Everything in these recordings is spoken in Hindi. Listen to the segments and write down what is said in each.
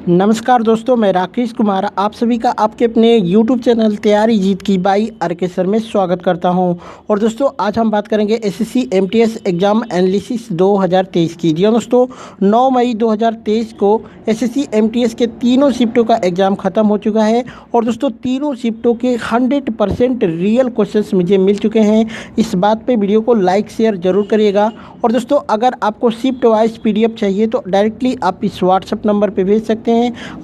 नमस्कार दोस्तों, मैं राकेश कुमार आप सभी का आपके अपने YouTube चैनल तैयारी जीत की बाई आर.के. सर में स्वागत करता हूं। और दोस्तों आज हम बात करेंगे एसएससी एमटीएस एग्ज़ाम एनालिसिस 2023 की। जी हाँ दोस्तों, 9 मई 2023 को एसएससी एमटीएस के तीनों शिफ्टों का एग्ज़ाम ख़त्म हो चुका है। और दोस्तों तीनों शिफ्टों के 100% रियल क्वेश्चंस मुझे मिल चुके हैं। इस बात पे वीडियो को लाइक शेयर ज़रूर करिएगा। और दोस्तों अगर आपको शिफ्ट वाइज PDF चाहिए तो डायरेक्टली आप इस व्हाट्सएप नंबर पर भेज सकते हैं।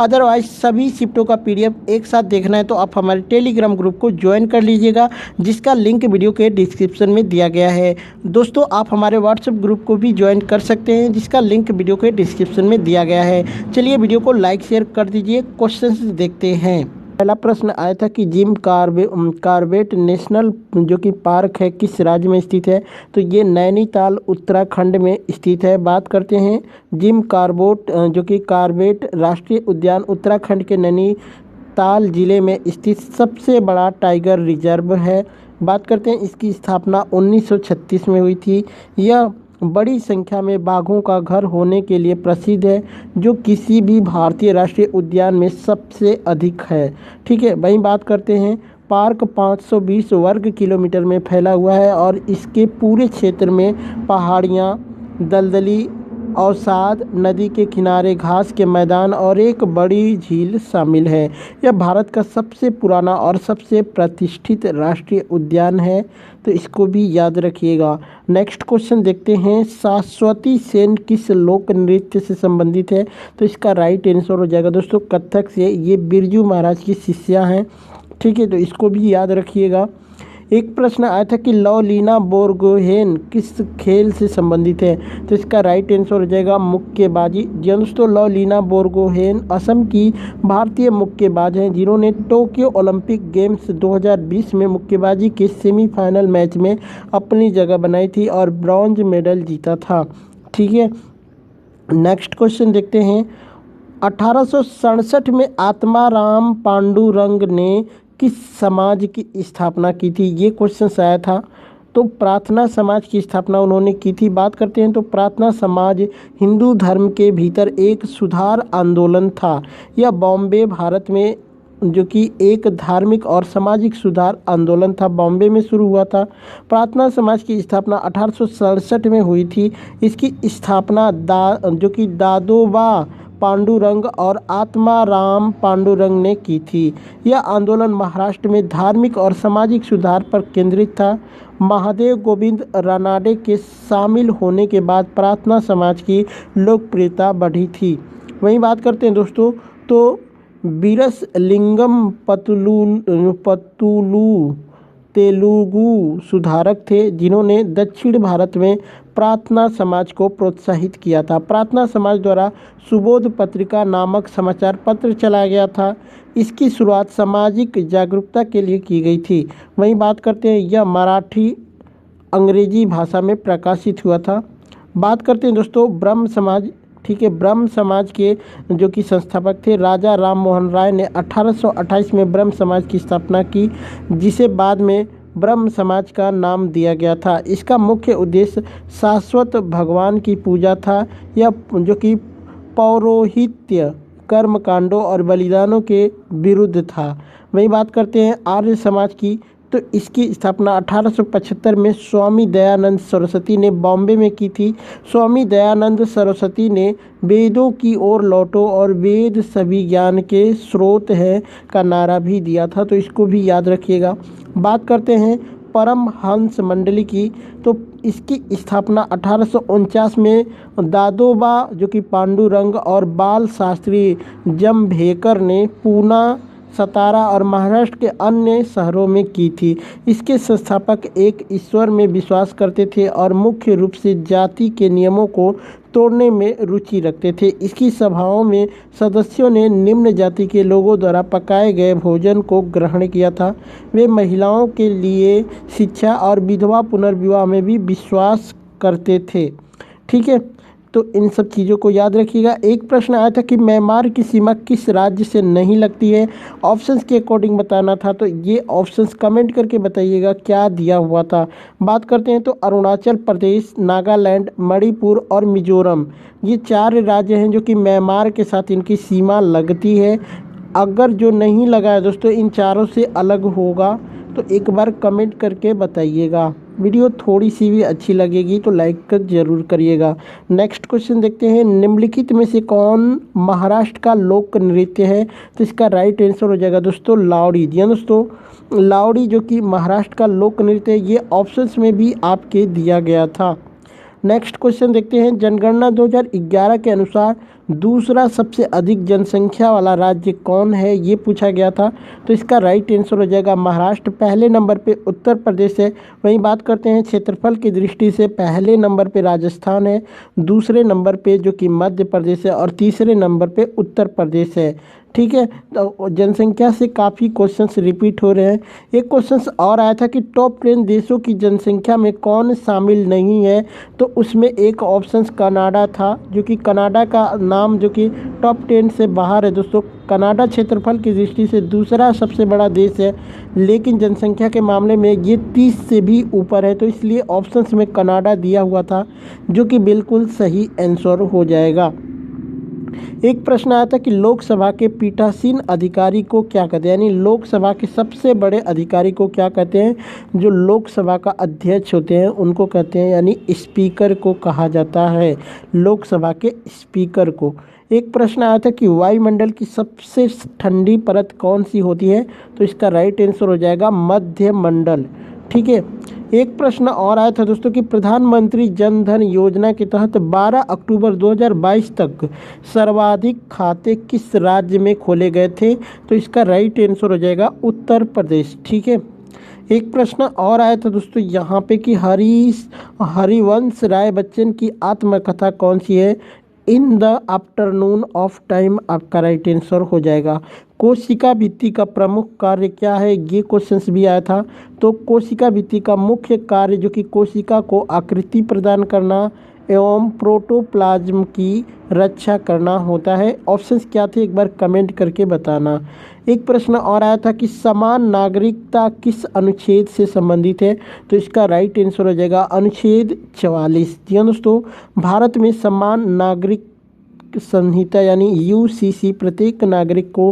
अदरवाइज सभी शिफ्टों का PDF एक साथ देखना है तो आप हमारे टेलीग्राम ग्रुप को ज्वाइन कर लीजिएगा, जिसका लिंक वीडियो के डिस्क्रिप्शन में दिया गया है। दोस्तों आप हमारे व्हाट्सएप ग्रुप को भी ज्वाइन कर सकते हैं, जिसका लिंक वीडियो के डिस्क्रिप्शन में दिया गया है। चलिए वीडियो को लाइक शेयर कर दीजिए। क्वेश्चन देखते हैं। पहला प्रश्न आया था कि जिम कॉर्बेट नेशनल जो कि पार्क है किस राज्य में स्थित है, तो ये नैनीताल उत्तराखंड में स्थित है। बात करते हैं जिम कॉर्बेट राष्ट्रीय उद्यान उत्तराखंड के नैनीताल जिले में स्थित सबसे बड़ा टाइगर रिजर्व है। बात करते हैं इसकी स्थापना 1936 में हुई थी। यह बड़ी संख्या में बाघों का घर होने के लिए प्रसिद्ध है, जो किसी भी भारतीय राष्ट्रीय उद्यान में सबसे अधिक है। ठीक है, वहीं बात करते हैं पार्क 520 वर्ग किलोमीटर में फैला हुआ है और इसके पूरे क्षेत्र में पहाड़ियाँ, दलदली अवसाद, नदी के किनारे घास के मैदान और एक बड़ी झील शामिल है। यह भारत का सबसे पुराना और सबसे प्रतिष्ठित राष्ट्रीय उद्यान है, तो इसको भी याद रखिएगा। नेक्स्ट क्वेश्चन देखते हैं। शाश्वती सेन किस लोक नृत्य से संबंधित है, तो इसका राइट आंसर हो जाएगा दोस्तों कथक से। ये बिरजू महाराज की शिष्या हैं। ठीक है, तो इसको भी याद रखिएगा। एक प्रश्न आया था कि लवलीना बोरगोहेन किस खेल से संबंधित है, तो इसका राइट आंसर हो जाएगा मुक्केबाजी। जी दोस्तों, लवलीना बोरगोहेन असम की भारतीय मुक्केबाज हैं, जिन्होंने टोक्यो ओलंपिक गेम्स 2020 में मुक्केबाजी के सेमीफाइनल मैच में अपनी जगह बनाई थी और ब्रॉन्ज मेडल जीता था। ठीक है, नेक्स्ट क्वेश्चन देखते हैं। 1867 में आत्माराम पांडुरंग ने किस समाज की स्थापना की थी, ये क्वेश्चन आया था। तो प्रार्थना समाज की स्थापना उन्होंने की थी। बात करते हैं तो प्रार्थना समाज हिंदू धर्म के भीतर एक सुधार आंदोलन था। यह बॉम्बे भारत में जो कि एक धार्मिक और सामाजिक सुधार आंदोलन था, बॉम्बे में शुरू हुआ था। प्रार्थना समाज की स्थापना 1867 में हुई थी। इसकी स्थापना दादोबा पांडुरंग और आत्माराम पांडुरंग ने की थी। यह आंदोलन महाराष्ट्र में धार्मिक और सामाजिक सुधार पर केंद्रित था। महादेव गोविंद रानाडे के शामिल होने के बाद प्रार्थना समाज की लोकप्रियता बढ़ी थी। वहीं बात करते हैं दोस्तों, तो वीरसलिंगम पतुलू तेलुगु सुधारक थे, जिन्होंने दक्षिण भारत में प्रार्थना समाज को प्रोत्साहित किया था। प्रार्थना समाज द्वारा सुबोध पत्रिका नामक समाचार पत्र चलाया गया था। इसकी शुरुआत सामाजिक जागरूकता के लिए की गई थी। वहीं बात करते हैं, यह मराठी अंग्रेजी भाषा में प्रकाशित हुआ था। बात करते हैं दोस्तों ब्रह्म समाज। ठीक है, ब्रह्म समाज के जो कि संस्थापक थे राजा राम मोहन राय ने 1828 में ब्रह्म समाज की स्थापना की, जिसे बाद में ब्रह्म समाज का नाम दिया गया था। इसका मुख्य उद्देश्य शाश्वत भगवान की पूजा था। यह जो कि पौरोहित्य कर्मकांडों और बलिदानों के विरुद्ध था। वहीं बात करते हैं आर्य समाज की, तो इसकी स्थापना 1875 में स्वामी दयानंद सरस्वती ने बॉम्बे में की थी। स्वामी दयानंद सरस्वती ने वेदों की ओर लौटो और वेद सभी ज्ञान के स्रोत हैं का नारा भी दिया था, तो इसको भी याद रखिएगा। बात करते हैं परमहंस मंडली की, तो इसकी स्थापना 1849 में दादोबा जो कि पांडुरंग और बाल शास्त्री जम्भेकर ने पूना, सतारा और महाराष्ट्र के अन्य शहरों में की थी। इसके संस्थापक एक ईश्वर में विश्वास करते थे और मुख्य रूप से जाति के नियमों को तोड़ने में रुचि रखते थे। इसकी सभाओं में सदस्यों ने निम्न जाति के लोगों द्वारा पकाए गए भोजन को ग्रहण किया था। वे महिलाओं के लिए शिक्षा और विधवा पुनर्विवाह में भी विश्वास करते थे। ठीक है, तो इन सब चीज़ों को याद रखिएगा। एक प्रश्न आया था कि म्यांमार की सीमा किस राज्य से नहीं लगती है, ऑप्शंस के अकॉर्डिंग बताना था, तो ये ऑप्शंस कमेंट करके बताइएगा क्या दिया हुआ था। बात करते हैं तो अरुणाचल प्रदेश, नागालैंड, मणिपुर और मिजोरम, ये 4 राज्य हैं जो कि म्यांमार के साथ इनकी सीमा लगती है। अगर जो नहीं लगा है दोस्तों इन चारों से अलग होगा तो एक बार कमेंट करके बताइएगा। वीडियो थोड़ी सी भी अच्छी लगेगी तो लाइक कर जरूर करिएगा। नेक्स्ट क्वेश्चन देखते हैं, निम्नलिखित में से कौन महाराष्ट्र का लोक नृत्य है, तो इसका राइट आंसर हो जाएगा दोस्तों लावड़ी। जी हाँ दोस्तों, लावड़ी जो कि महाराष्ट्र का लोक नृत्य है, ये ऑप्शंस में भी आपके दिया गया था। नेक्स्ट क्वेश्चन देखते हैं, जनगणना 2011 के अनुसार दूसरा सबसे अधिक जनसंख्या वाला राज्य कौन है, ये पूछा गया था, तो इसका राइट आंसर हो जाएगा महाराष्ट्र। पहले नंबर पे उत्तर प्रदेश है। वहीं बात करते हैं क्षेत्रफल की दृष्टि से, पहले नंबर पे राजस्थान है, दूसरे नंबर पे जो कि मध्य प्रदेश है और तीसरे नंबर पे उत्तर प्रदेश है। ठीक है, तो जनसंख्या से काफ़ी क्वेश्चंस रिपीट हो रहे हैं। एक क्वेश्चंस और आया था कि टॉप 10 देशों की जनसंख्या में कौन शामिल नहीं है, तो उसमें एक ऑप्शंस कनाडा था, जो कि कनाडा का नाम जो कि टॉप 10 से बाहर है दोस्तों। कनाडा क्षेत्रफल की दृष्टि से दूसरा सबसे बड़ा देश है, लेकिन जनसंख्या के मामले में ये 30 से भी ऊपर है, तो इसलिए ऑप्शंस में कनाडा दिया हुआ था, जो कि बिल्कुल सही आंसर हो जाएगा। एक प्रश्न आया था कि लोकसभा के पीठासीन अधिकारी को क्या कहते हैं, यानी लोकसभा के सबसे बड़े अधिकारी को क्या कहते हैं, जो लोकसभा का अध्यक्ष होते हैं उनको कहते हैं, यानी स्पीकर को कहा जाता है, लोकसभा के स्पीकर को। एक प्रश्न आया था कि वायुमंडल की सबसे ठंडी परत कौन सी होती है, तो इसका राइट आंसर हो जाएगा मध्य मंडल। ठीक है, एक प्रश्न और आया था दोस्तों कि प्रधानमंत्री जन धन योजना के तहत 12 अक्टूबर 2022 तक सर्वाधिक खाते किस राज्य में खोले गए थे, तो इसका राइट आंसर हो जाएगा उत्तर प्रदेश। ठीक है, एक प्रश्न और आया था दोस्तों यहाँ पे कि हरिवंश राय बच्चन की आत्मकथा कौन सी है, in the afternoon of time आपका राइट आंसर हो जाएगा। कोशिका भित्ति का प्रमुख कार्य क्या है, ये क्वेश्चंस भी आया था, तो कोशिका भित्ति का मुख्य कार्य जो कि कोशिका को आकृति प्रदान करना एवं प्रोटोप्लाज्म की रक्षा करना होता है। ऑप्शंस क्या थे एक बार कमेंट करके बताना। एक प्रश्न और आया था कि समान नागरिकता किस अनुच्छेद से संबंधित है, तो इसका राइट आंसर हो जाएगा अनुच्छेद 44। जी हाँ दोस्तों, भारत में समान नागरिक संहिता यानी यूसीसी प्रत्येक नागरिक को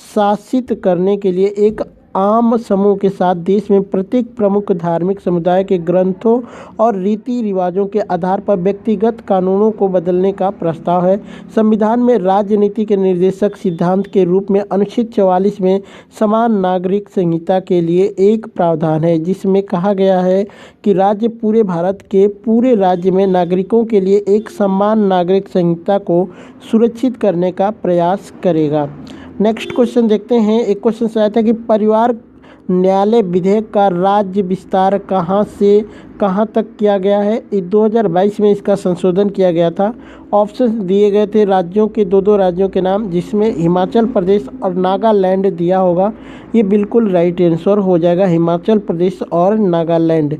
शासित करने के लिए एक आम समूह के साथ देश में प्रत्येक प्रमुख धार्मिक समुदाय के ग्रंथों और रीति रिवाजों के आधार पर व्यक्तिगत कानूनों को बदलने का प्रस्ताव है। संविधान में राजनीति के निर्देशक सिद्धांत के रूप में अनुच्छेद 44 में समान नागरिक संहिता के लिए एक प्रावधान है, जिसमें कहा गया है कि राज्य पूरे भारत के पूरे राज्य में नागरिकों के लिए एक समान नागरिक संहिता को सुरक्षित करने का प्रयास करेगा। नेक्स्ट क्वेश्चन देखते हैं। एक क्वेश्चन आया था कि परिवार न्यायालय विधेयक का राज्य विस्तार कहां से कहां तक किया गया है, 2022 में इसका संशोधन किया गया था। ऑप्शन दिए गए थे राज्यों के, दो राज्यों के नाम, जिसमें हिमाचल प्रदेश और नागालैंड दिया होगा। ये बिल्कुल राइट आंसर हो जाएगा, हिमाचल प्रदेश और नागालैंड।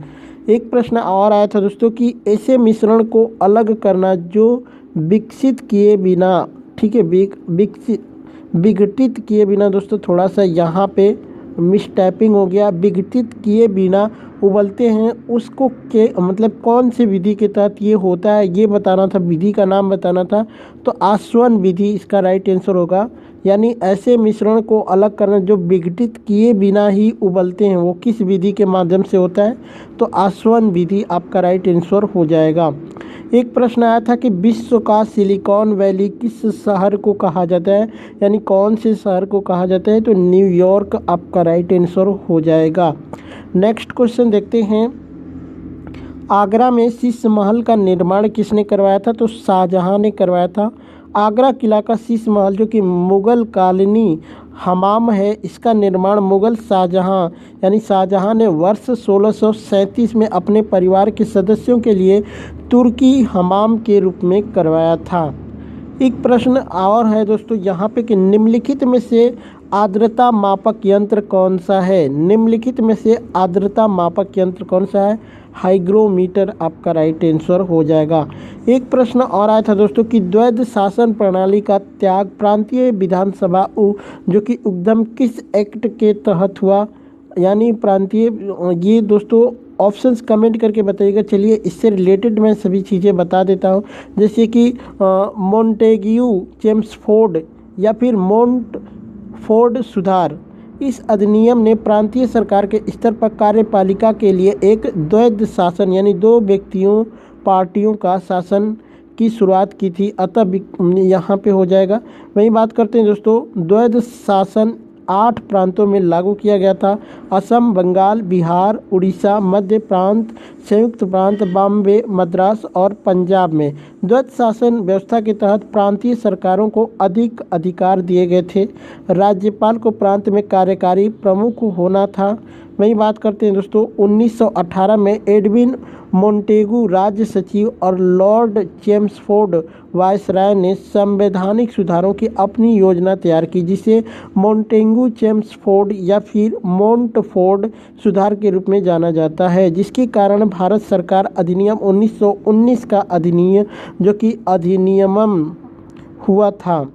एक प्रश्न और आया था दोस्तों कि ऐसे मिश्रण को अलग करना जो विकसित किए बिना, ठीक है, विघटित किए बिना, दोस्तों थोड़ा सा यहाँ पे मिसटाइपिंग हो गया, विघटित किए बिना उबलते हैं उसको के मतलब कौन से विधि के तहत ये होता है, ये बताना था, विधि का नाम बताना था, तो आसवन विधि इसका राइट आंसर होगा। यानी ऐसे मिश्रण को अलग करना जो विघटित किए बिना ही उबलते हैं वो किस विधि के माध्यम से होता है, तो आसवन विधि आपका राइट आंसर हो जाएगा। एक प्रश्न आया था कि विश्व का सिलिकॉन वैली किस शहर को कहा जाता है, यानी कौन से शहर को कहा जाता है, तो न्यूयॉर्क आपका राइट आंसर हो जाएगा। नेक्स्ट क्वेश्चन देखते हैं। आगरा में शीश महल का निर्माण किसने करवाया था, तो शाहजहां ने करवाया था। आगरा किला का शीश महल जो कि मुगल कालीनी हमाम है, इसका निर्माण मुगल शाहजहां यानी शाहजहां ने वर्ष 1637 में अपने परिवार के सदस्यों के लिए तुर्की हमाम के रूप में करवाया था। एक प्रश्न और है दोस्तों यहाँ पे कि निम्नलिखित में से आर्द्रता मापक यंत्र कौन सा है। निम्नलिखित में से आर्द्रता मापक यंत्र कौन सा है। हाइग्रोमीटर आपका राइट आंसर हो जाएगा। एक प्रश्न और आया था दोस्तों कि द्वैध शासन प्रणाली का त्याग प्रांतीय विधानसभा जो कि उद्यम किस एक्ट के तहत हुआ, यानी प्रांतीय। ये दोस्तों ऑप्शंस कमेंट करके बताइएगा। चलिए इससे रिलेटेड मैं सभी चीज़ें बता देता हूँ, जैसे कि मोंटेग्यू चेम्सफोर्ड या फिर मोंटफोर्ड सुधार। इस अधिनियम ने प्रांतीय सरकार के स्तर पर कार्यपालिका के लिए एक द्वैध शासन यानी दो व्यक्तियों पार्टियों का शासन की शुरुआत की थी, अतः यहाँ पे हो जाएगा। वहीं बात करते हैं दोस्तों, द्वैध शासन 8 प्रांतों में लागू किया गया था। असम, बंगाल, बिहार, उड़ीसा, मध्य प्रांत, संयुक्त प्रांत, बॉम्बे, मद्रास और पंजाब में द्वैध शासन व्यवस्था के तहत प्रांतीय सरकारों को अधिक अधिकार दिए गए थे। राज्यपाल को प्रांत में कार्यकारी प्रमुख होना था। वहीं बात करते हैं दोस्तों, 1918 में एडविन मोंटेगू राज्य सचिव और लॉर्ड चेम्सफोर्ड वायसराय ने संवैधानिक सुधारों की अपनी योजना तैयार की, जिसे मोंटेगू चेम्सफोर्ड या फिर मोंटफोर्ड सुधार के रूप में जाना जाता है, जिसके कारण भारत सरकार अधिनियम 1919 का अधिनियम जो कि अधिनियमम हुआ था।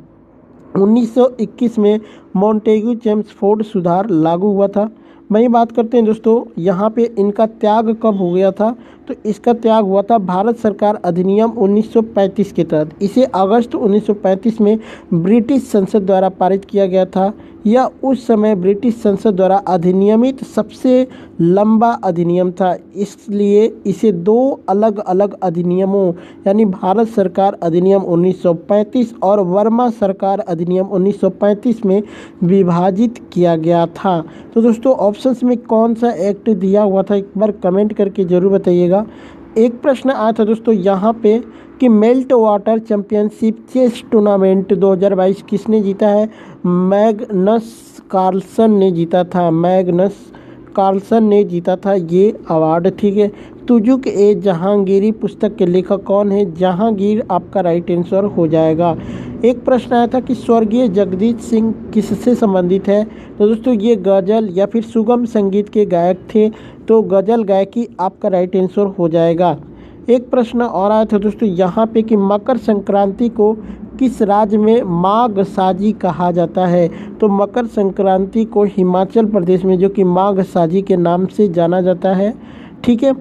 1921 में मोंटेगू चेम्सफोर्ड सुधार लागू हुआ था। वहीं बात करते हैं दोस्तों, यहाँ पे इनका त्याग कब हो गया था, तो इसका त्याग हुआ था भारत सरकार अधिनियम 1935 के तहत। इसे अगस्त 1935 में ब्रिटिश संसद द्वारा पारित किया गया था। यह उस समय ब्रिटिश संसद द्वारा अधिनियमित सबसे लंबा अधिनियम था, इसलिए इसे दो अलग अलग अधिनियमों यानी भारत सरकार अधिनियम 1935 और वर्मा सरकार अधिनियम 1935 में विभाजित किया गया था। तो दोस्तों ऑप्शंस में कौन सा एक्ट दिया हुआ था, एक बार कमेंट करके ज़रूर बताइएगा। एक प्रश्न आया था दोस्तों यहाँ पे कि Meltwater championship chess tournament 2022 किसने जीता है। मैग्नस कार्लसन ने जीता था। मैग्नस कार्लसन ने जीता था ये अवार्ड, ठीक है। तुजुक ए जहांगीरी पुस्तक के लेखक कौन है। जहांगीर आपका राइट आंसर हो जाएगा। एक प्रश्न आया था कि स्वर्गीय जगदीश सिंह किससे संबंधित है, तो दोस्तों ये गज़ल या फिर सुगम संगीत के गायक थे, तो गज़ल गायकी आपका राइट आंसर हो जाएगा। एक प्रश्न और आया था दोस्तों यहाँ पे कि मकर संक्रांति को किस राज्य में माघ साजी कहा जाता है, तो मकर संक्रांति को हिमाचल प्रदेश में जो कि माघ साजी के नाम से जाना जाता है, ठीक है।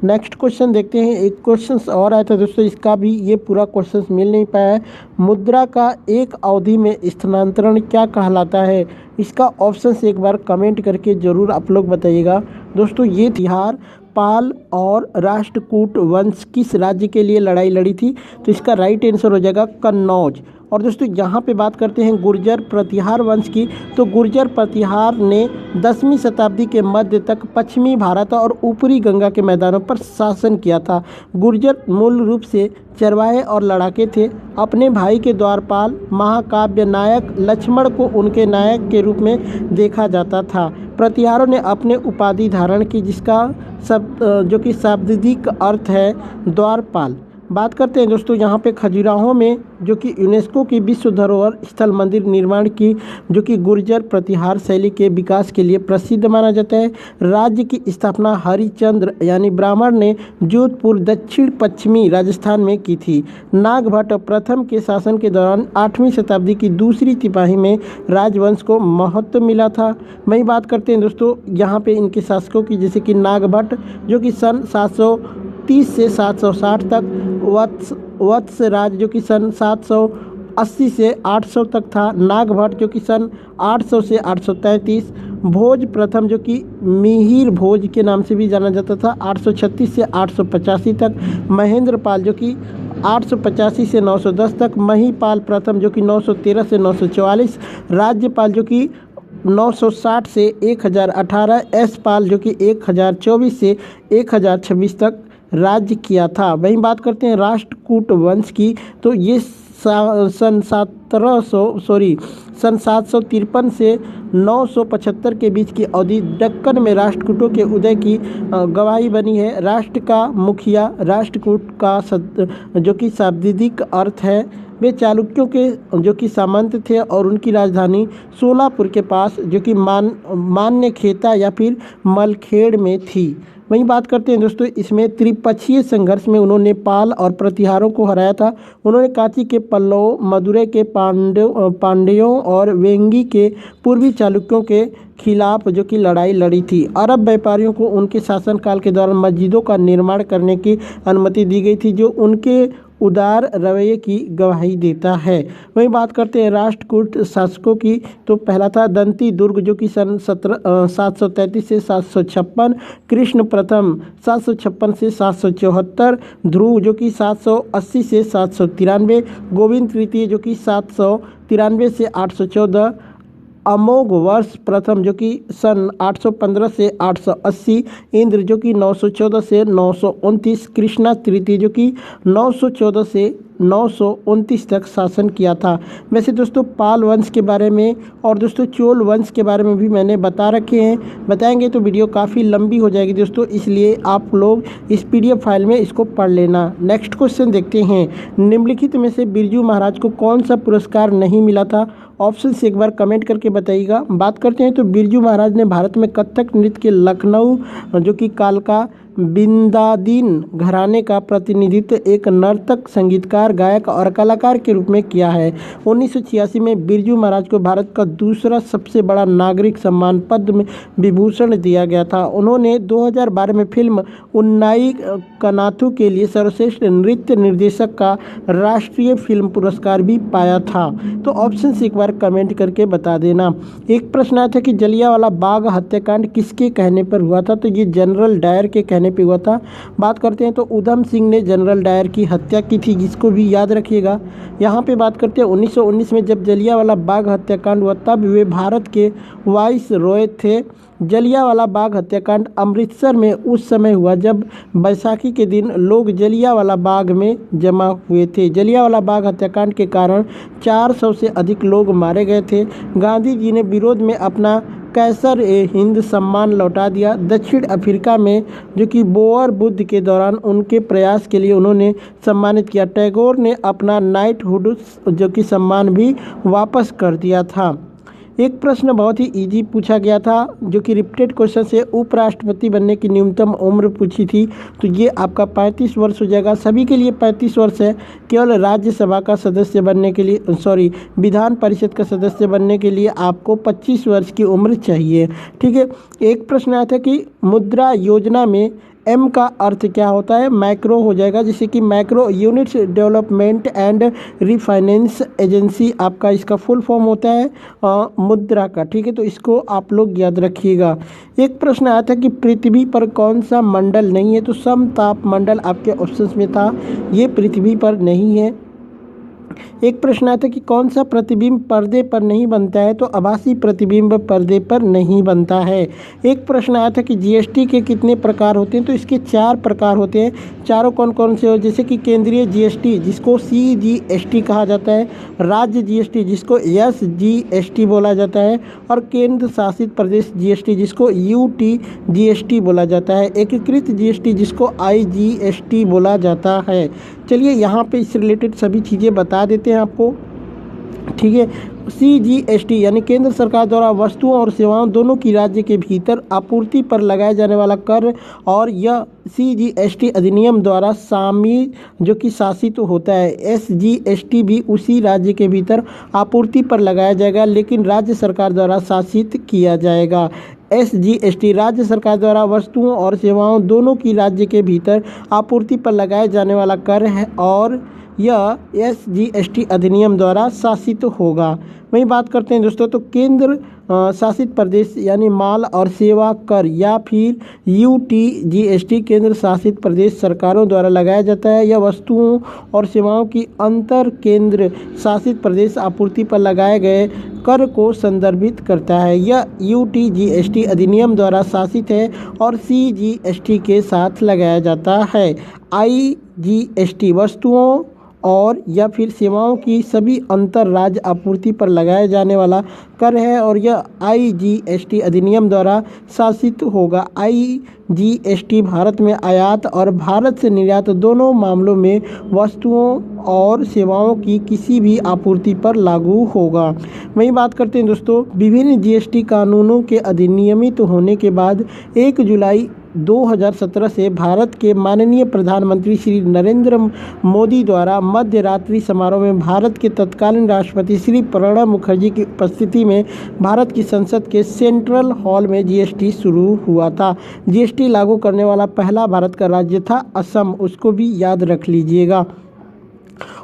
नेक्स्ट क्वेश्चन देखते हैं। एक क्वेश्चन और आया था दोस्तों, इसका भी ये पूरा क्वेश्चन मिल नहीं पाया है। मुद्रा का एक अवधि में स्थानांतरण क्या कहलाता है। इसका ऑप्शन एक बार कमेंट करके ज़रूर आप लोग बताइएगा। दोस्तों ये बिहार, पाल और राष्ट्रकूट वंश किस राज्य के लिए लड़ाई लड़ी थी, तो इसका राइट आंसर हो जाएगा कन्नौज। और दोस्तों यहाँ पे बात करते हैं गुर्जर प्रतिहार वंश की, तो गुर्जर प्रतिहार ने 10वीं शताब्दी के मध्य तक पश्चिमी भारत और ऊपरी गंगा के मैदानों पर शासन किया था। गुर्जर मूल रूप से चरवाहे और लड़ाके थे। अपने भाई के द्वारपाल महाकाव्य नायक लक्ष्मण को उनके नायक के रूप में देखा जाता था। प्रतिहारों ने अपने उपाधि धारण की, जिसका जो कि शाब्दिक अर्थ है द्वारपाल। बात करते हैं दोस्तों यहाँ पे खजुराहो में जो कि यूनेस्को की विश्व धरोहर स्थल मंदिर निर्माण की, जो कि गुर्जर प्रतिहार शैली के विकास के लिए प्रसिद्ध माना जाता है। राज्य की स्थापना हरिश्चंद्र यानी ब्राह्मण ने जोधपुर दक्षिण पश्चिमी राजस्थान में की थी। नागभट्ट प्रथम के शासन के दौरान 8वीं शताब्दी की दूसरी तिमाही में राजवंश को महत्व मिला था। वही बात करते हैं दोस्तों यहाँ पे इनके शासकों की, जैसे कि नागभट्ट जो कि सन 730 से 760 तक, वत्सराज जो कि सन 780 से 800 तक था, नागभट्ट जो कि सन 800 से 833, भोज प्रथम जो कि मिहिर भोज के नाम से भी जाना जाता था 836 से 885 तक, महेंद्र पाल जो कि 885 से 910 तक, महिपाल प्रथम जो कि 913 से 944, राज्यपाल जो कि 960 से 1018, एस पाल जो कि 1024 से 1026 तक राज्य किया था। वहीं बात करते हैं राष्ट्रकूट वंश की, तो ये सन 753 से 975 के बीच की अवधि दक्कन में राष्ट्रकूटों के उदय की गवाही बनी है। राष्ट्र का मुखिया राष्ट्रकूट का जो कि शाब्दिक अर्थ है वे चालुक्यों के जो कि सामंत थे और उनकी राजधानी सोलापुर के पास जो कि मान्यखेता या फिर मलखेड़ में थी। वहीं बात करते हैं दोस्तों, इसमें त्रिपक्षीय संघर्ष में उन्होंने पाल और प्रतिहारों को हराया था। उन्होंने कांची के पल्लवों, मदुरै के पांड्यों और वेंगी के पूर्वी चालुक्यों के खिलाफ जो कि लड़ाई लड़ी थी। अरब व्यापारियों को उनके शासनकाल के दौरान मस्जिदों का निर्माण करने की अनुमति दी गई थी, जो उनके उदार रवैये की गवाही देता है। वहीं बात करते हैं राष्ट्रकूट शासकों की, तो पहला था दंती दुर्ग जो कि सन 733 से 756, कृष्ण प्रथम 756 से 774, ध्रुव जो कि 780 से 793, गोविंद तृतीय जो कि 793 से 814, अमोघ वर्ष प्रथम जो कि सन 815 से 880, इंद्र जो कि 914 से 929, कृष्णा तृतीय जो कि 914 से 929 तक शासन किया था। वैसे दोस्तों पाल वंश के बारे में और दोस्तों चोल वंश के बारे में भी मैंने बता रखे हैं। बताएंगे तो वीडियो काफ़ी लंबी हो जाएगी दोस्तों, इसलिए आप लोग इस PDF फाइल में इसको पढ़ लेना। नेक्स्ट क्वेश्चन देखते हैं, निम्नलिखित में से बिरजू महाराज को कौन सा पुरस्कार नहीं मिला था? ऑप्शन से एक बार कमेंट करके बताइएगा। बात करते हैं तो बिरजू महाराज ने भारत में कथक नृत्य के लखनऊ जो कि कालका बिंदादीन घराने का प्रतिनिधित्व एक नर्तक, संगीतकार, गायक और कलाकार के रूप में किया है। 1986 में बिरजू महाराज को भारत का दूसरा सबसे बड़ा नागरिक सम्मान पद्म विभूषण दिया गया था। उन्होंने 2012 में फिल्म उन्नाई कनाथु के लिए सर्वश्रेष्ठ नृत्य निर्देशक का राष्ट्रीय फिल्म पुरस्कार भी पाया था। तो ऑप्शन से एक बार कमेंट करके बता देना। एक प्रश्न आया था कि जलियांवाला बाग हत्याकांड किसके कहने पर हुआ था? तो ये जनरल डायर के कहने पे हुआ था। बात करते हैं तो उधम सिंह ने जनरल डायर की हत्या की थी, जिसको भी याद रखिएगा। यहाँ पे बात करते हैं 1919 में जब जलियांवाला बाग हत्याकांड हुआ तब वे भारत के वाइस रॉय थे। जलियांवाला बाग हत्याकांड अमृतसर में उस समय हुआ जब बैसाखी के दिन लोग जलियांवाला बाग में जमा हुए थे। जलियांवाला बाग हत्याकांड के कारण 400 से अधिक लोग मारे गए थे। गांधी जी ने विरोध में अपना कैसर ए हिंद सम्मान लौटा दिया। दक्षिण अफ्रीका में जो कि बोअर बुद्ध के दौरान उनके प्रयास के लिए उन्होंने सम्मानित किया। टैगोर ने अपना नाइटहुड जो कि सम्मान भी वापस कर दिया था। एक प्रश्न बहुत ही इजी पूछा गया था जो कि रिपीटेड क्वेश्चन से, उपराष्ट्रपति बनने की न्यूनतम उम्र पूछी थी, तो ये आपका 35 वर्ष हो जाएगा। सभी के लिए 35 वर्ष है, केवल राज्यसभा का सदस्य बनने के लिए विधान परिषद का सदस्य बनने के लिए आपको 25 वर्ष की उम्र चाहिए। ठीक है। एक प्रश्न आया था कि मुद्रा योजना में M का अर्थ क्या होता है? मैक्रो हो जाएगा, जैसे कि macro units development and refinance agency आपका इसका फुल फॉर्म होता है मुद्रा का। ठीक है, तो इसको आप लोग याद रखिएगा। एक प्रश्न आया था कि पृथ्वी पर कौन सा मंडल नहीं है? तो समताप मंडल आपके ऑप्शंस में था, ये पृथ्वी पर नहीं है। एक प्रश्न आया था कि कौन सा प्रतिबिंब पर्दे पर नहीं बनता है? तो आभासी प्रतिबिंब पर्दे पर नहीं बनता है। एक प्रश्न आया था कि GST के कितने प्रकार होते हैं? तो इसके 4 प्रकार होते हैं। चारों कौन कौन से हो? जैसे कि केंद्रीय GST जिसको CGST कहा जाता है, राज्य GST जिसको SGST बोला जाता है, और केंद्र शासित प्रदेश GST जिसको UTGST बोला जाता है, एकीकृत GST जिसको IGST बोला जाता है। चलिए यहाँ पे इससे रिलेटेड सभी चीज़ें बता देते हैं आपको। ठीक है, CGST यानी केंद्र सरकार द्वारा वस्तुओं और सेवाओं दोनों की राज्य के भीतर आपूर्ति पर लगाया जाने वाला कर, और यह CGST अधिनियम द्वारा शामिल जो कि शासित होता है। SGST भी उसी राज्य के भीतर आपूर्ति पर लगाया जाएगा, लेकिन राज्य सरकार द्वारा शासित किया जाएगा। SGST राज्य सरकार द्वारा वस्तुओं और सेवाओं दोनों की राज्य के भीतर आपूर्ति पर लगाए जाने वाला कर है, और यह SGST अधिनियम द्वारा शासित होगा। वहीं बात करते हैं दोस्तों, तो केंद्र शासित प्रदेश यानी माल और सेवा कर या फिर UTGST केंद्र शासित प्रदेश सरकारों द्वारा लगाया जाता है। यह वस्तुओं और सेवाओं की अंतर केंद्र शासित प्रदेश आपूर्ति पर लगाए गए कर को संदर्भित करता है। यह UTGST अधिनियम द्वारा शासित है और CGST के साथ लगाया जाता है। IGST वस्तुओं और या फिर सेवाओं की सभी अंतर राज्य आपूर्ति पर लगाया जाने वाला कर है और यह IGST अधिनियम द्वारा शासित होगा। IGST भारत में आयात और भारत से निर्यात दोनों मामलों में वस्तुओं और सेवाओं की किसी भी आपूर्ति पर लागू होगा। वहीं बात करते हैं दोस्तों, विभिन्न GST कानूनों के अधिनियमित होने के बाद 1 जुलाई 2017 से भारत के माननीय प्रधानमंत्री श्री नरेंद्र मोदी द्वारा मध्य रात्रि समारोह में भारत के तत्कालीन राष्ट्रपति श्री प्रणब मुखर्जी की उपस्थिति में भारत की संसद के सेंट्रल हॉल में GST शुरू हुआ था। GST लागू करने वाला पहला भारत का राज्य था असम, उसको भी याद रख लीजिएगा।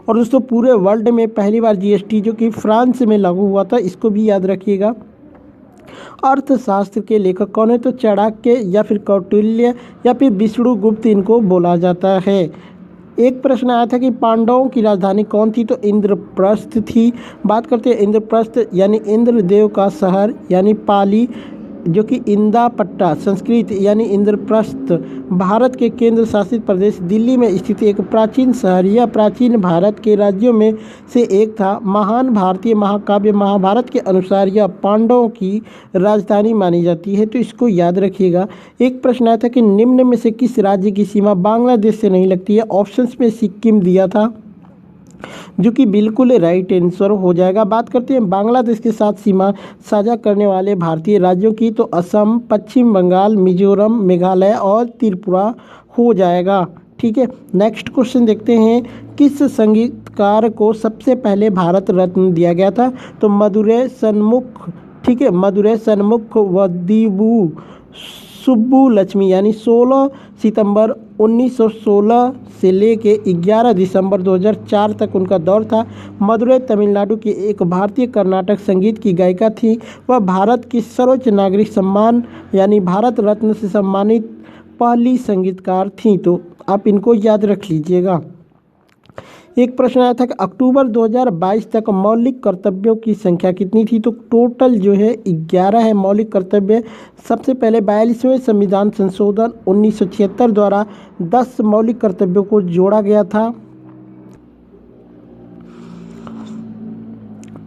और दोस्तों पूरे वर्ल्ड में पहली बार GST जो कि फ्रांस में लागू हुआ था, इसको भी याद रखिएगा। अर्थशास्त्र के लेखक कौन है? तो चाणक्य या फिर कौटिल्य या फिर विष्णुगुप्त इनको बोला जाता है। एक प्रश्न आया था कि पांडवों की राजधानी कौन थी? तो इंद्रप्रस्थ थी। बात करते हैं इंद्रप्रस्थ यानी इंद्रदेव का शहर यानी पाली, जो कि इंदापट्टा संस्कृत यानी इंद्रप्रस्थ भारत के केंद्र शासित प्रदेश दिल्ली में स्थित एक प्राचीन शहर या प्राचीन भारत के राज्यों में से एक था। महान भारतीय महाकाव्य महाभारत के अनुसार यह पांडवों की राजधानी मानी जाती है, तो इसको याद रखिएगा। एक प्रश्न आया था कि निम्न में से किस राज्य की सीमा बांग्लादेश से नहीं लगती है? ऑप्शंस में सिक्किम दिया था, जो कि बिल्कुल राइट आंसर हो जाएगा। बात करते हैं बांग्लादेश के साथ सीमा साझा करने वाले भारतीय राज्यों की, तो असम, पश्चिम बंगाल, मिजोरम, मेघालय और त्रिपुरा हो जाएगा। ठीक है, नेक्स्ट क्वेश्चन देखते हैं। किस संगीतकार को सबसे पहले भारत रत्न दिया गया था? तो मदुरै सन्मुख, ठीक है, मदुरै सन्मुख वदीबू सुब्बुलक्ष्मी यानी 16 सितंबर 1916 से लेके 11 दिसंबर 2004 तक उनका दौर था। मदुरै तमिलनाडु की एक भारतीय कर्नाटक संगीत की गायिका थी। वह भारत की सर्वोच्च नागरिक सम्मान यानी भारत रत्न से सम्मानित पहली संगीतकार थी, तो आप इनको याद रख लीजिएगा। एक प्रश्न आया था कि अक्टूबर 2022 तक मौलिक कर्तव्यों की संख्या कितनी थी? तो टोटल जो है 11 है मौलिक कर्तव्य। सबसे पहले 42वें संविधान संशोधन 1976 द्वारा 10 मौलिक कर्तव्यों को जोड़ा गया था।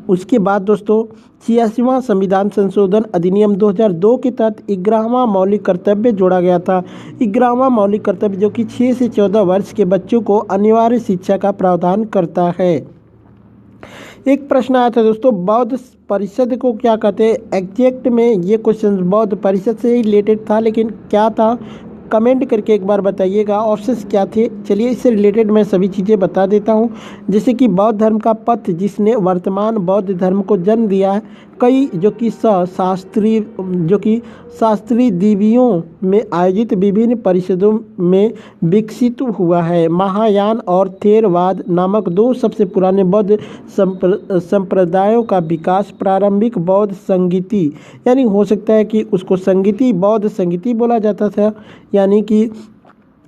उसके बाद दोस्तों 86वां संविधान संशोधन अधिनियम 2002 के तहत 11वां मौलिक कर्तव्य जोड़ा गया था। 11वां मौलिक कर्तव्य जो कि 6 से 14 वर्ष के बच्चों को अनिवार्य शिक्षा का प्रावधान करता है। एक प्रश्न आया था दोस्तों, बौद्ध परिषद को क्या कहते हैं? एग्जैक्ट में ये क्वेश्चन बौद्ध परिषद से ही रिलेटेड था, लेकिन क्या था कमेंट करके एक बार बताइएगा ऑप्शंस क्या थे। चलिए इससे रिलेटेड मैं सभी चीज़ें बता देता हूँ। जैसे कि बौद्ध धर्म का पथ जिसने वर्तमान बौद्ध धर्म को जन्म दिया है, कई जो कि शास्त्रीय देवियों में आयोजित विभिन्न परिषदों में विकसित हुआ है। महायान और थेरवाद नामक 2 सबसे पुराने बौद्ध संप्रदायों का विकास प्रारंभिक बौद्ध संगीति यानी हो सकता है कि उसको संगीति बौद्ध संगीति बोला जाता था, यानी कि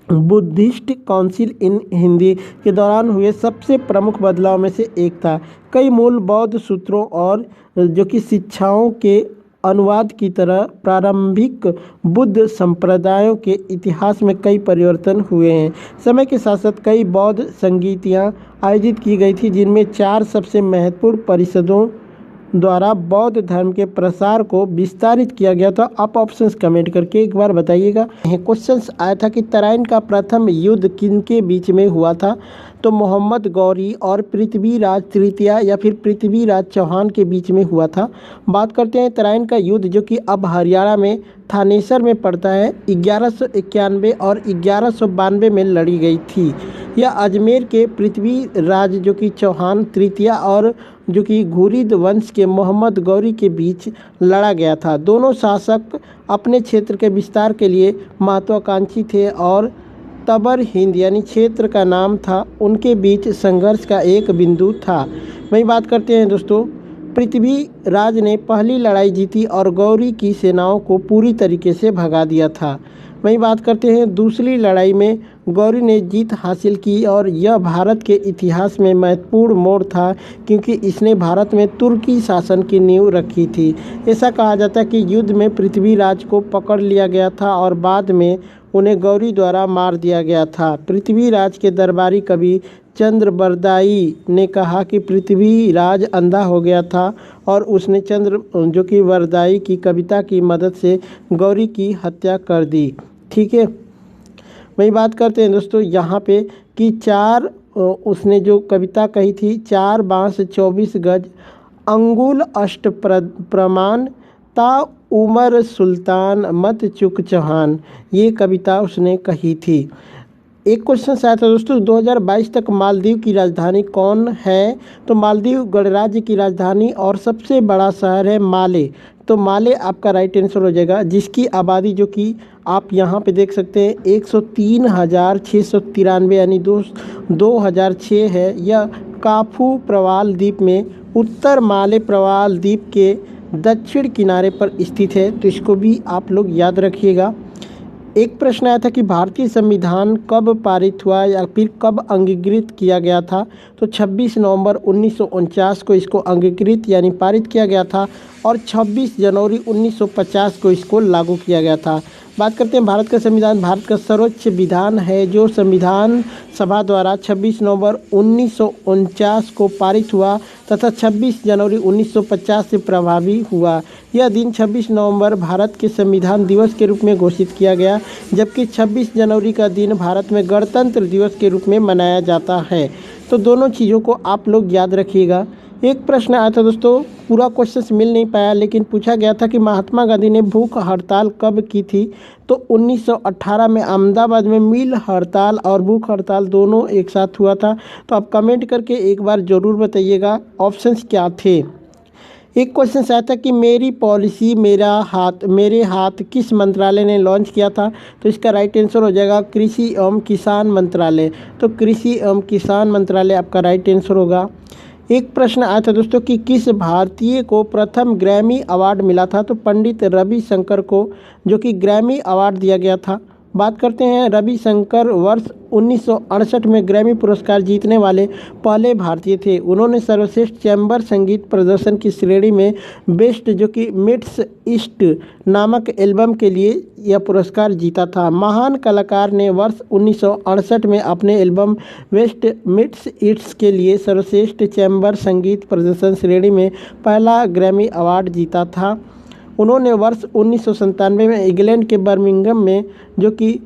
बुद्धिस्ट काउंसिल इन हिंदी के दौरान हुए सबसे प्रमुख बदलाव में से एक था। कई मूल बौद्ध सूत्रों और जो कि शिक्षाओं के अनुवाद की तरह प्रारंभिक बुद्ध संप्रदायों के इतिहास में कई परिवर्तन हुए हैं। समय के साथ साथ कई बौद्ध संगीतियाँ आयोजित की गई थी, जिनमें 4 सबसे महत्वपूर्ण परिषदों द्वारा बौद्ध धर्म के प्रसार को विस्तारित किया गया था। आप ऑप्शंस कमेंट करके एक बार बताइएगा। क्वेश्चंस आया था कि तराइन का प्रथम युद्ध किनके बीच में हुआ था? तो मोहम्मद गौरी और पृथ्वीराज तृतीया या फिर पृथ्वीराज चौहान के बीच में हुआ था। बात करते हैं तराइन का युद्ध जो कि अब हरियाणा में थानेसर में पड़ता है, 1191 और 1192 में लड़ी गई थी। यह अजमेर के पृथ्वीराज जो कि चौहान तृतीया और जो कि घुरिद वंश के मोहम्मद गौरी के बीच लड़ा गया था। दोनों शासक अपने क्षेत्र के विस्तार के लिए महत्वाकांक्षी थे और तबर हिंद यानी क्षेत्र का नाम था, उनके बीच संघर्ष का एक बिंदु था। वही बात करते हैं दोस्तों, पृथ्वीराज ने पहली लड़ाई जीती और गौरी की सेनाओं को पूरी तरीके से भगा दिया था। वही बात करते हैं दूसरी लड़ाई में गौरी ने जीत हासिल की और यह भारत के इतिहास में महत्वपूर्ण मोड़ था, क्योंकि इसने भारत में तुर्की शासन की नींव रखी थी। ऐसा कहा जाता है कि युद्ध में पृथ्वीराज को पकड़ लिया गया था और बाद में उन्हें गौरी द्वारा मार दिया गया था। पृथ्वीराज के दरबारी कवि चंद्रबरदाई ने कहा कि पृथ्वीराज अंधा हो गया था और उसने चंद्र जो कि बरदाई की कविता की मदद से गौरी की हत्या कर दी। ठीक है, वही बात करते हैं दोस्तों यहाँ पे कि उसने जो कविता कही थी, 4 बांस 24 गज अंगुल अष्ट प्रमाण ता उमर सुल्तान मत चुक चौहान, ये कविता उसने कही थी। एक क्वेश्चन आया था दोस्तों, 2022 तक मालदीव की राजधानी कौन है? तो मालदीव गणराज्य की राजधानी और सबसे बड़ा शहर है माले। तो माले आपका राइट आंसर हो जाएगा, जिसकी आबादी जो कि आप यहाँ पे देख सकते हैं 103,693 यानी 2006 है। यह काफू प्रवाल द्वीप में उत्तर माले प्रवाल द्वीप के दक्षिण किनारे पर स्थित है। तो इसको भी आप लोग याद रखिएगा। एक प्रश्न आया था कि भारतीय संविधान कब पारित हुआ या फिर कब अंगीकृत किया गया था? तो 26 नवंबर 1949 को इसको अंगीकृत यानी पारित किया गया था और 26 जनवरी 1950 को इसको लागू किया गया था। बात करते हैं भारत का संविधान। भारत का सर्वोच्च विधान है जो संविधान सभा द्वारा 26 नवंबर 1949 को पारित हुआ तथा 26 जनवरी 1950 से प्रभावी हुआ। यह दिन 26 नवंबर भारत के संविधान दिवस के रूप में घोषित किया गया, जबकि 26 जनवरी का दिन भारत में गणतंत्र दिवस के रूप में मनाया जाता है। तो दोनों चीज़ों को आप लोग याद रखिएगा। एक प्रश्न आया था दोस्तों, पूरा क्वेश्चन मिल नहीं पाया, लेकिन पूछा गया था कि महात्मा गांधी ने भूख हड़ताल कब की थी? तो 1918 में अहमदाबाद में मिल हड़ताल और भूख हड़ताल दोनों एक साथ हुआ था। तो आप कमेंट करके एक बार ज़रूर बताइएगा ऑप्शंस क्या थे। एक क्वेश्चन आया था कि मेरी पॉलिसी मेरे हाथ किस मंत्रालय ने लॉन्च किया था? तो इसका राइट आंसर हो जाएगा कृषि एवं किसान मंत्रालय। तो कृषि एवं किसान मंत्रालय आपका राइट आंसर होगा। एक प्रश्न आया था दोस्तों कि किस भारतीय को प्रथम ग्रैमी अवार्ड मिला था? तो पंडित रविशंकर को जो कि ग्रैमी अवार्ड दिया गया था। बात करते हैं, रविशंकर वर्ष 1968 में ग्रैमी पुरस्कार जीतने वाले पहले भारतीय थे। उन्होंने सर्वश्रेष्ठ चैम्बर संगीत प्रदर्शन की श्रेणी में बेस्ट जो कि मिड्स ईस्ट नामक एल्बम के लिए यह पुरस्कार जीता था। महान कलाकार ने वर्ष 1968 में अपने एल्बम वेस्ट मिड्स ईस्ट के लिए सर्वश्रेष्ठ चैम्बर संगीत प्रदर्शन श्रेणी में पहला ग्रैमी अवार्ड जीता था। उन्होंने वर्ष 1997 में इंग्लैंड के बर्मिंघम में जो कि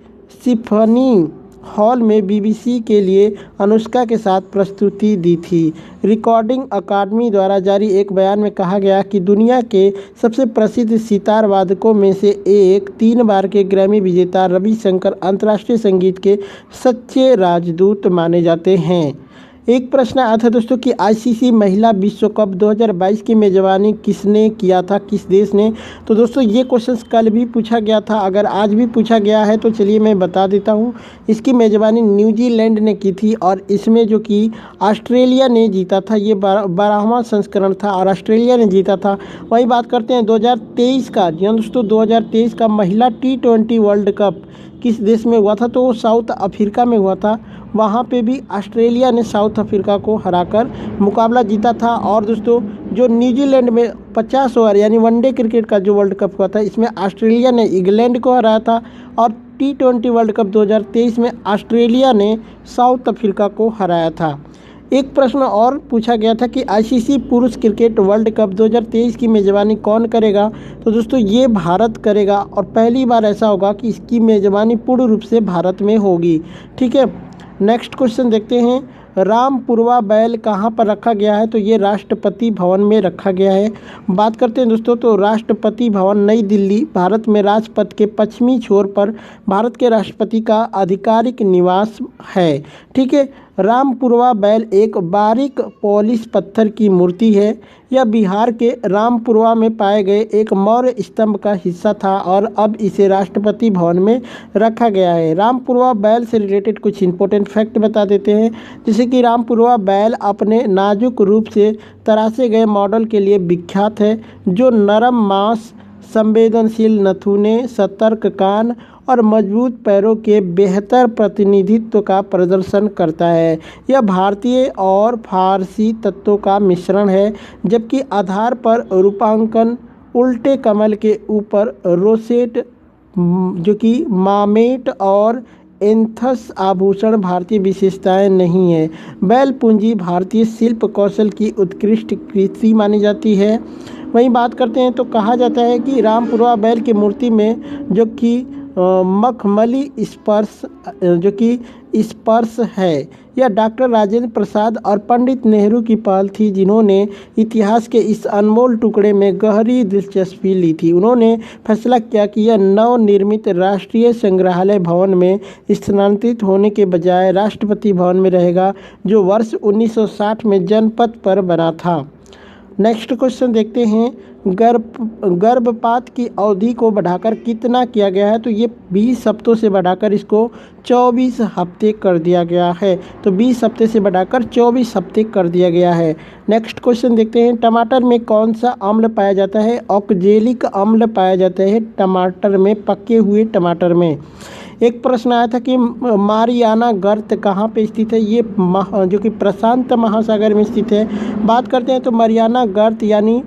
सिम्फनी हॉल में बीबीसी के लिए अनुष्का के साथ प्रस्तुति दी थी। रिकॉर्डिंग अकादमी द्वारा जारी एक बयान में कहा गया कि दुनिया के सबसे प्रसिद्ध सितार वादकों में से एक 3 बार के ग्रैमी विजेता रविशंकर अंतर्राष्ट्रीय संगीत के सच्चे राजदूत माने जाते हैं। एक प्रश्न आया था दोस्तों कि आईसीसी महिला विश्व कप 2022 की मेज़बानी किसने किया था, किस देश ने? तो दोस्तों ये क्वेश्चन कल भी पूछा गया था, अगर आज भी पूछा गया है तो चलिए मैं बता देता हूँ। इसकी मेज़बानी न्यूजीलैंड ने की थी और इसमें जो कि ऑस्ट्रेलिया ने जीता था। ये 12वां संस्करण था और ऑस्ट्रेलिया ने जीता था। वही बात करते हैं 2023 का। जी हाँ दोस्तों, 2023 का महिला T20 वर्ल्ड कप किस देश में हुआ था? तो वो साउथ अफ्रीका में हुआ था। वहाँ पे भी ऑस्ट्रेलिया ने साउथ अफ्रीका को हराकर मुकाबला जीता था। और दोस्तों जो न्यूजीलैंड में 50 ओवर यानी वनडे क्रिकेट का जो वर्ल्ड कप हुआ था, इसमें ऑस्ट्रेलिया ने इंग्लैंड को हराया था और T20 वर्ल्ड कप 2023 में ऑस्ट्रेलिया ने साउथ अफ्रीका को हराया था। एक प्रश्न और पूछा गया था कि आईसीसी पुरुष क्रिकेट वर्ल्ड कप 2023 की मेज़बानी कौन करेगा? तो दोस्तों ये भारत करेगा और पहली बार ऐसा होगा कि इसकी मेज़बानी पूर्ण रूप से भारत में होगी। ठीक है, नेक्स्ट क्वेश्चन देखते हैं। रामपुरवा बैल कहाँ पर रखा गया है? तो ये राष्ट्रपति भवन में रखा गया है। बात करते हैं दोस्तों, तो राष्ट्रपति भवन नई दिल्ली भारत में राजपथ के पश्चिमी छोर पर भारत के राष्ट्रपति का आधिकारिक निवास है। ठीक है, रामपुरवा बैल एक बारीक पॉलिश पत्थर की मूर्ति है। यह बिहार के रामपुरवा में पाए गए एक मौर्य स्तंभ का हिस्सा था और अब इसे राष्ट्रपति भवन में रखा गया है। रामपुरवा बैल से रिलेटेड कुछ इंपॉर्टेंट फैक्ट बता देते हैं, जैसे कि रामपुरवा बैल अपने नाजुक रूप से तराशे गए मॉडल के लिए विख्यात है, जो नरम मांस, संवेदनशील नथुने, सतर्क कान और मजबूत पैरों के बेहतर प्रतिनिधित्व का प्रदर्शन करता है। यह भारतीय और फारसी तत्वों का मिश्रण है, जबकि आधार पर रूपांकन उल्टे कमल के ऊपर रोसेट जो कि मामेट और एंथस आभूषण भारतीय विशेषताएं नहीं है। बैल पूंजी भारतीय शिल्प कौशल की उत्कृष्ट कृति मानी जाती है। वहीं बात करते हैं तो कहा जाता है कि रामपुरवा बैल की मूर्ति में जो कि मखमली स्पर्श है। यह डॉक्टर राजेंद्र प्रसाद और पंडित नेहरू की पहल थी, जिन्होंने इतिहास के इस अनमोल टुकड़े में गहरी दिलचस्पी ली थी। उन्होंने फैसला किया कि यह नवनिर्मित राष्ट्रीय संग्रहालय भवन में स्थानांतरित होने के बजाय राष्ट्रपति भवन में रहेगा, जो वर्ष 1960 में जनपथ पर बना था। नेक्स्ट क्वेश्चन देखते हैं, गर्भपात की अवधि को बढ़ाकर कितना किया गया है? तो ये 20 हफ्तों से बढ़ाकर इसको 24 हफ्ते कर दिया गया है। तो 20 हफ्ते से बढ़ाकर 24 हफ्ते कर दिया गया है। नेक्स्ट क्वेश्चन देखते हैं, टमाटर में कौन सा अम्ल पाया जाता है? ऑक्जेलिक अम्ल पाया जाता है टमाटर में, पके हुए टमाटर में। एक प्रश्न आया था कि मारियाना गर्त कहाँ पे स्थित है? ये जो कि प्रशांत महासागर में स्थित है। बात करते हैं तो मारियाना गर्त यानी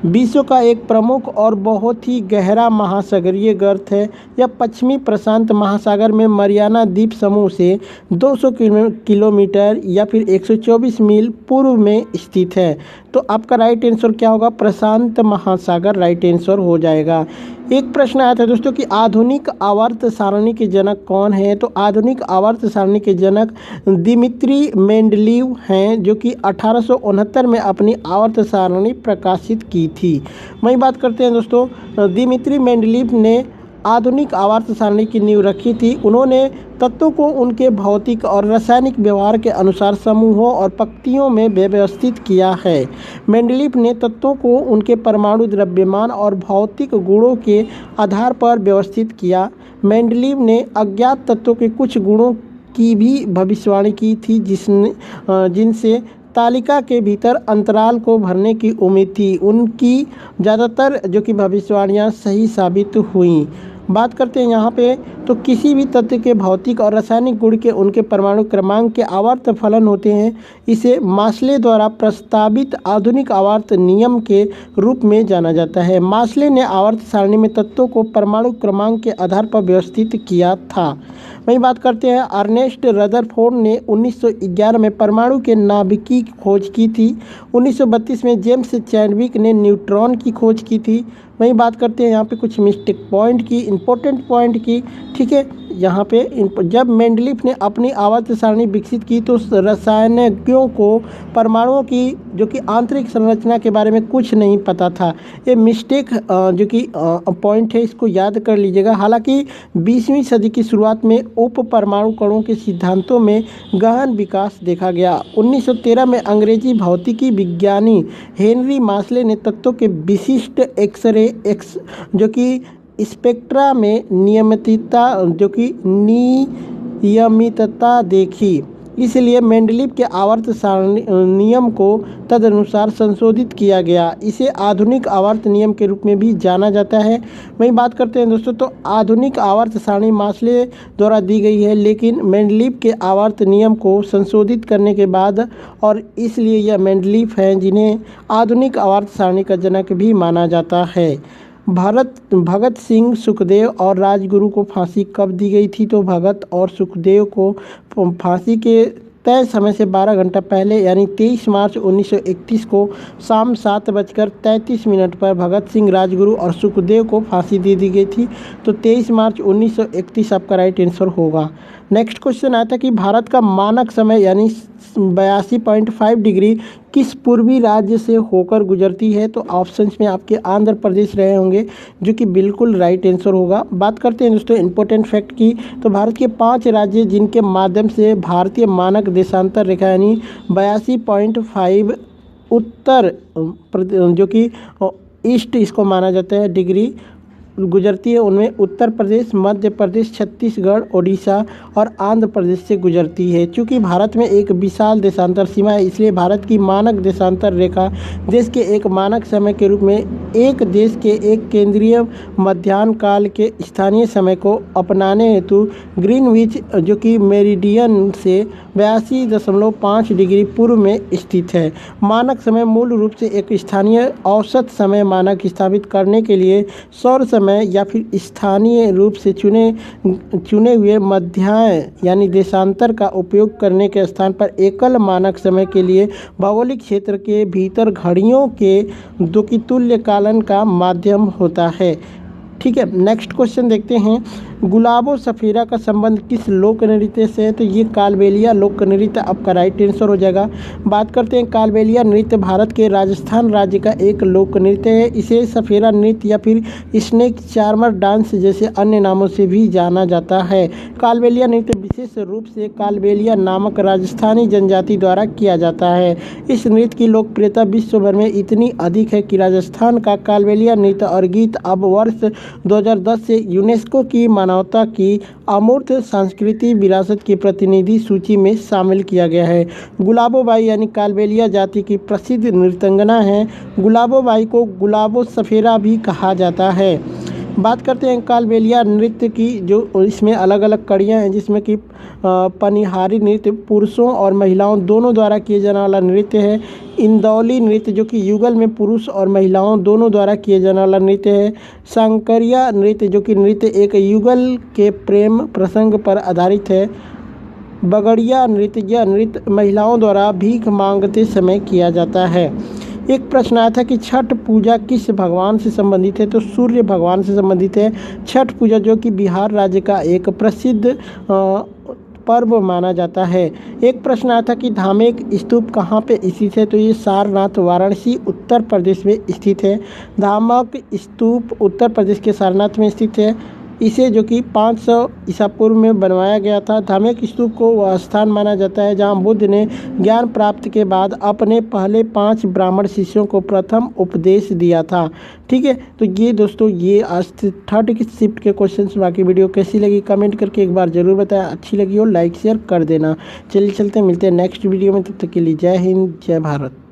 विश्व का एक प्रमुख और बहुत ही गहरा महासागरीय गर्त है। यह पश्चिमी प्रशांत महासागर में मारियाना द्वीप समूह से 200 किलोमीटर या फिर 124 मील पूर्व में स्थित है। तो आपका राइट आंसर क्या होगा? प्रशांत महासागर राइट आंसर हो जाएगा। एक प्रश्न आया था दोस्तों कि आधुनिक आवर्त सारणी के जनक कौन है? तो आधुनिक आवर्त सारणी के जनक दिमित्री मेंडलीव हैं, जो कि 1869 में अपनी आवर्त सारणी प्रकाशित की थी। वहीं बात करते हैं दोस्तों, दिमित्री मेंडलीव ने आधुनिक आवर्त सारणी की नींव रखी थी। उन्होंने तत्वों को उनके भौतिक और रासायनिक व्यवहार के अनुसार समूहों और पंक्तियों में व्यवस्थित किया है। मेंडलीव ने तत्वों को उनके परमाणु द्रव्यमान और भौतिक गुणों के आधार पर व्यवस्थित किया। मेंडलीव ने अज्ञात तत्वों के कुछ गुणों की भी भविष्यवाणी की थी, जिनसे तालिका के भीतर अंतराल को भरने की उम्मीद थी। उनकी ज़्यादातर जो कि भविष्यवाणियाँ सही साबित हुईं। बात करते हैं यहाँ पे, तो किसी भी तत्व के भौतिक और रासायनिक गुण के उनके परमाणु क्रमांक के आवर्त फलन होते हैं। इसे मास्ले द्वारा प्रस्तावित आधुनिक आवर्त नियम के रूप में जाना जाता है। मास्ले ने आवर्त सारणी में तत्वों को परमाणु क्रमांक के आधार पर व्यवस्थित किया था। वहीं बात करते हैं, अर्नेस्ट रदरफोर्ड ने 1911 में परमाणु के नाभिकी की खोज की थी। 1932 में जेम्स चैडविक ने न्यूट्रॉन की खोज की थी। वहीं बात करते हैं यहाँ पे कुछ मिस्टेक पॉइंट की, इंपॉर्टेंट पॉइंट की, ठीक है। यहाँ पे जब मेंडलीव ने अपनी आवर्त सारणी विकसित की तो रसायनज्ञों को परमाणुओं की जो कि आंतरिक संरचना के बारे में कुछ नहीं पता था। ये मिस्टेक जो कि पॉइंट है, इसको याद कर लीजिएगा। हालांकि 20वीं सदी की शुरुआत में उप परमाणु कणों के सिद्धांतों में गहन विकास देखा गया। 1913 में अंग्रेजी भौतिकी विज्ञानी हेनरी मास्ले ने तत्वों के विशिष्ट एक्सरे जो कि स्पेक्ट्रा में नियमितता देखी। इसलिए मेंडलीव के आवर्त सारणी नियम को तदनुसार संशोधित किया गया। इसे आधुनिक आवर्त नियम के रूप में भी जाना जाता है। वहीं बात करते हैं दोस्तों, तो आधुनिक आवर्त सारणी मास्ले द्वारा दी गई है, लेकिन मेंडलीव के आवर्त नियम को संशोधित करने के बाद, और इसलिए यह मेंडलीव हैं जिन्हें आधुनिक आवर्त सारणी का जनक भी माना जाता है। भगत सिंह, सुखदेव और राजगुरु को फांसी कब दी गई थी? तो भगत और सुखदेव को फांसी के तय समय से 12 घंटा पहले यानी 23 मार्च 1931 को शाम 7:33 पर भगत सिंह, राजगुरु और सुखदेव को फांसी दे दी गई थी। तो 23 मार्च 1931 आपका राइट आंसर होगा। नेक्स्ट क्वेश्चन आया था कि भारत का मानक समय यानी 82.5 डिग्री किस पूर्वी राज्य से होकर गुजरती है? तो ऑप्शंस में आपके आंध्र प्रदेश रहे होंगे, जो कि बिल्कुल राइट आंसर होगा। बात करते हैं दोस्तों इंपॉर्टेंट फैक्ट की, तो भारत के 5 राज्य जिनके माध्यम से भारतीय मानक देशांतर रेखा यानी 82.5 उत्तर जो कि ईस्ट इसको माना जाता है डिग्री गुजरती है, उनमें उत्तर प्रदेश, मध्य प्रदेश, छत्तीसगढ़, ओडिशा और आंध्र प्रदेश से गुजरती है। चूँकि भारत में एक विशाल देशांतर सीमा है, इसलिए भारत की मानक देशांतर रेखा देश के एक मानक समय के रूप में एक देश के एक केंद्रीय मध्याह्न काल के स्थानीय समय को अपनाने हेतु ग्रीनविच जो कि मेरिडियन से 82.5 डिग्री पूर्व में स्थित है। मानक समय मूल रूप से एक स्थानीय औसत समय मानक स्थापित करने के लिए सौर समय या फिर स्थानीय रूप से चुने हुए मध्याह्न यानी देशांतर का उपयोग करने के स्थान पर एकल मानक समय के लिए भौगोलिक क्षेत्र के भीतर घड़ियों के द्वितुल्यकालन का माध्यम होता है। ठीक है, नेक्स्ट क्वेश्चन देखते हैं। गुलाबो सफेरा का संबंध किस लोक नृत्य से है? तो ये कालबेलिया लोक नृत्य आपका राइट आंसर हो जाएगा। बात करते हैं कालबेलिया नृत्य भारत के राजस्थान राज्य का एक लोक नृत्य है। इसे सफेरा नृत्य या फिर स्नेक चार्मर डांस जैसे अन्य नामों से भी जाना जाता है। कालबेलिया नृत्य विशेष रूप से कालबेलिया नामक राजस्थानी जनजाति द्वारा किया जाता है। इस नृत्य की लोकप्रियता विश्व भर में इतनी अधिक है कि राजस्थान का कालबेलिया नृत्य और गीत अब वर्ष 2010 से यूनेस्को की मानवता की अमूर्त सांस्कृतिक विरासत की प्रतिनिधि सूची में शामिल किया गया है। गुलाबो बाई यानी कालबेलिया जाति की प्रसिद्ध नृत्यांगना है। गुलाबो बाई को गुलाबो सफेरा भी कहा जाता है। बात करते हैं कालबेलिया नृत्य की, जो इसमें अलग अलग कड़ियाँ हैं, जिसमें कि पनिहारी नृत्य पुरुषों और महिलाओं दोनों द्वारा किए जाने वाला नृत्य है। इंदौली नृत्य जो कि युगल में पुरुष और महिलाओं दोनों द्वारा किए जाने वाला नृत्य है। सांकरिया नृत्य जो कि नृत्य एक युगल के प्रेम प्रसंग पर आधारित है। बगड़िया नृत्य, यह नृत्य महिलाओं द्वारा भीख मांगते समय किया जाता है। एक प्रश्न आया था कि छठ पूजा किस भगवान से संबंधित है? तो सूर्य भगवान से संबंधित है। छठ पूजा जो कि बिहार राज्य का एक प्रसिद्ध पर्व माना जाता है। एक प्रश्न आया था कि धामेक स्तूप कहाँ पे स्थित है? तो ये सारनाथ वाराणसी उत्तर प्रदेश में स्थित है। धामक स्तूप उत्तर प्रदेश के सारनाथ में स्थित है। इसे जो कि 500 ईसा पूर्व में बनवाया गया था। धामेक स्तूप को वह स्थान माना जाता है जहां बुद्ध ने ज्ञान प्राप्त के बाद अपने पहले 5 ब्राह्मण शिष्यों को प्रथम उपदेश दिया था। ठीक है, तो ये दोस्तों ये आज थर्ड की शिफ्ट के क्वेश्चंस। बाकी वीडियो कैसी लगी कमेंट करके एक बार ज़रूर बताएं। अच्छी लगी हो लाइक शेयर कर देना। चलिए चलते मिलते हैं नेक्स्ट वीडियो में, तब तक के लिए जय हिंद जय भारत।